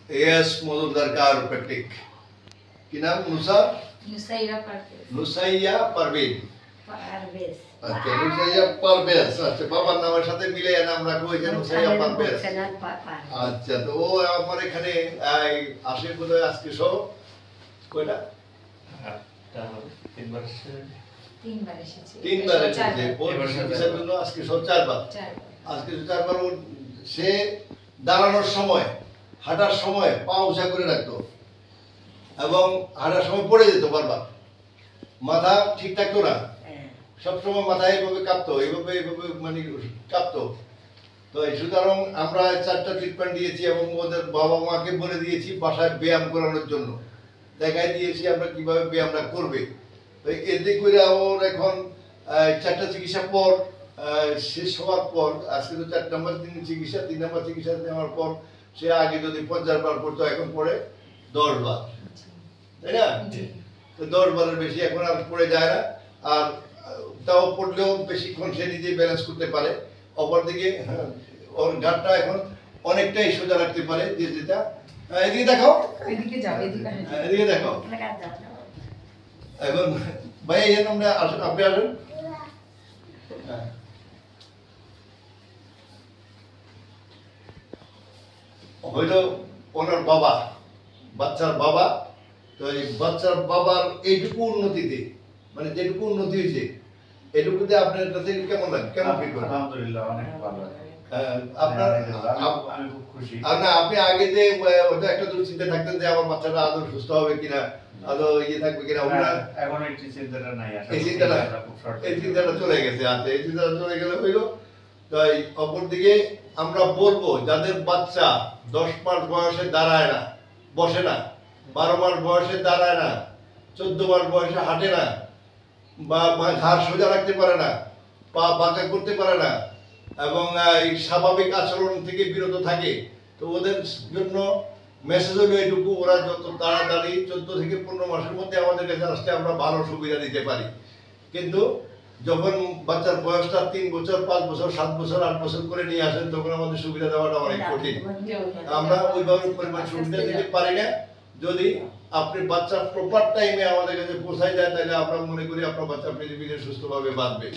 S Majumdar কারোপ্র্যাকটিক। কি নাম? নুসাইয়া পারভীন। আচ্ছা, নুসাইয়া পারভেজ। আচ্ছা, বাবার নামের সাথে মিলে নাম রাখো, এই যে নুসাইয়া পারভেজ। আচ্ছা, তো ও আমার এখানে আসে বোধহয় আজকে সহ কয়টা? তিনবার এসেছে। চিকিৎসার জন্য আজকে সহ চারবার। আজকে চারবার। সে দাঁড়ানোর সময়, হাঁটার সময় পা উঁচা করে রাখতো এবং হাঁটার সময় পড়ে যেত বারবার। মাথা ঠিক থাকতো না, সবসময় মাথা এইভাবে কাঁপতো, এইভাবে মানে কাঁপতো। তো সুতরাং আমরা 4টা ট্রিটমেন্ট দিয়েছি এবং ওদের বাবা মাকে বলে দিয়েছি বাসায় ব্যায়াম করানোর জন্য, দেখাই দিয়েছি আমরা কিভাবে ব্যায়ামটা করবে। তো এতে করে ওর এখন 4টা চিকিৎসা পর শেষ হওয়ার পর, আজকে তো 4 নম্বর চিকিৎসা, 3 নম্বর চিকিৎসা নেওয়ার পর সে আগে যদি 50 বার পড়তো, এখন পড়ে 10 বার, তাই না? তো 10 বারের বেশি এখন আর পড়ে যায় না। আর তাও পড়লেও বেশিক্ষণ সে নিজেই ব্যালেন্স করতে পারে। অপরদিকে ওর ঘাটটা এখন অনেকটাই সোজা রাখতে পারে, যে যেটা এদিকে দেখাও, এদিকে দেখাও। এখন ভাই এই আমরা আপনি আসুন। হইলো ওনার বাবা, বাচ্চার বাবা। তো এই বাচ্চার বাবার এইটুকু উন্নতিতে, মানে যেটুকু উন্নতি হয়েছে, এটুকুতে আপনার কাছে কেমন লাগে? কেমন ফিল করেন? আলহামদুলিল্লাহ, অনেক ভালো। আপনার আমি খুব খুশি। আর না, আপনি আগে যে ওটা একটা দুশ্চিন্তা থাকতেন যে আমার বাচ্চাটা আদৌ সুস্থ হবে কিনা, আদৌ ইয়ে থাকবে কিনা, এখন এই চিন্তাটা নাই। এই চিন্তাটা চলে গেছে। আচ্ছা, এই চিন্তাটা চলে গেলে হইলো। তাই অপরদিকে আমরা বলবো যাদের বাচ্চা 10 মাস বয়সে দাঁড়ায় না, বসে না, 12 মাস বয়সে দাঁড়ায় না, 14 মাস বয়সে হাঁটে না, বা ঘাড় সোজা রাখতে পারে না, পা বাঁকা করতে পারে না, এবং এই স্বাভাবিক আচরণ থেকে বিরত থাকে, তো ওদের জন্য মেসেজ হলো এইটুকু, ওরা যত তাড়াতাড়ি 14 থেকে 15 মাসের মধ্যে আমাদের কাছে আসলে আমরা ভালো সুবিধা দিতে পারি। কিন্তু যখন বাচ্চার বয়সটা 3 বছর, 5 বছর, 7 বছর, 8 বছর করে নিয়ে আসেন, তখন আমাদের সুবিধা দেওয়াটা অনেক কঠিন। আমরা ওইভাবে পরিমাণ সুবিধা দিতে পারি না। যদি আপনি বাচ্চা প্রপার টাইমে আমাদের কাছে পৌঁছায় যায়, তাহলে আমরা মনে করি আপনার বাচ্চা পৃথিবীতে সুস্থভাবে বাঁচবে।